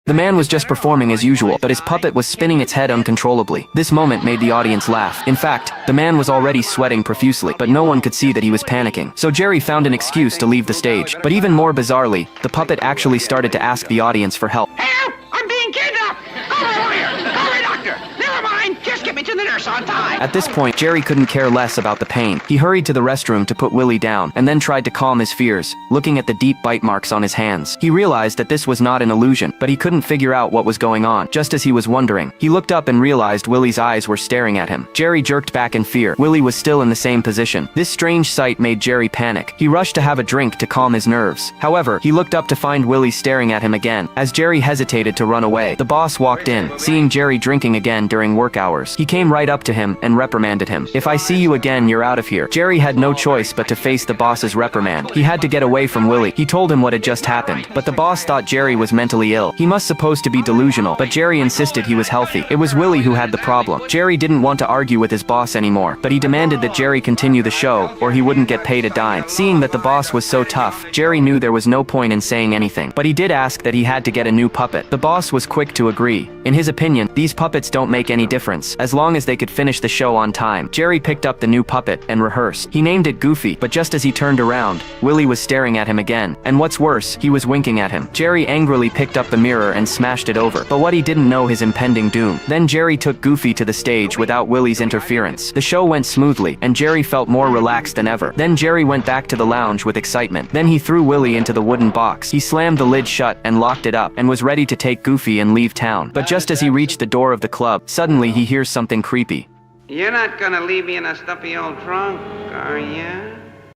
The man was just performing as usual, but his puppet was spinning its head uncontrollably. This moment made the audience laugh. In fact, the man was already sweating profusely, but no one could see that he was panicking. So Jerry found an excuse to leave the stage. But even more bizarrely, the puppet actually started to ask the audience for help. Help! I'm being kidnapped! Call a lawyer! Call a doctor! Never mind! Just get me to the nurse on time! At this point, Jerry couldn't care less about the pain. He hurried to the restroom to put Willie down, and then tried to calm his fears, looking at the deep bite marks on his hands. He realized that this was not an illusion, but he couldn't figure out what was going on. Just as he was wondering, he looked up and realized Willie's eyes were staring at him. Jerry jerked back in fear. Willie was still in the same position. This strange sight made Jerry panic. He rushed to have a drink to calm his nerves. However, he looked up to find Willie staring at him again. As Jerry hesitated to run away, the boss walked in, seeing Jerry drinking again during work hours. He came right up to him and reprimanded him. "If I see you again, you're out of here." Jerry had no choice but to face the boss's reprimand. He had to get away from Willie. He told him what had just happened, but the boss thought Jerry was mentally ill. He must supposed to be delusional, but Jerry insisted he was healthy. It was Willie who had the problem. Jerry didn't want to argue with his boss anymore, but he demanded that Jerry continue the show, or he wouldn't get paid a dime. Seeing that the boss was so tough, Jerry knew there was no point in saying anything, but he did ask that he had to get a new puppet. The boss was quick to agree. In his opinion, these puppets don't make any difference, as long as they could finish the show on time. Jerry picked up the new puppet and rehearsed. He named it Goofy, but just as he turned around, Willie was staring at him again. And what's worse, he was winking at him. Jerry angrily picked up the mirror and smashed it over. But what he didn't know his impending doom. Then Jerry took Goofy to the stage without Willie's interference. The show went smoothly, and Jerry felt more relaxed than ever. Then Jerry went back to the lounge with excitement. Then he threw Willie into the wooden box. He slammed the lid shut and locked it up, and was ready to take Goofy and leave town. But just as he reached the door of the club, suddenly he hears something creepy. You're not gonna leave me in a stuffy old trunk, are ya?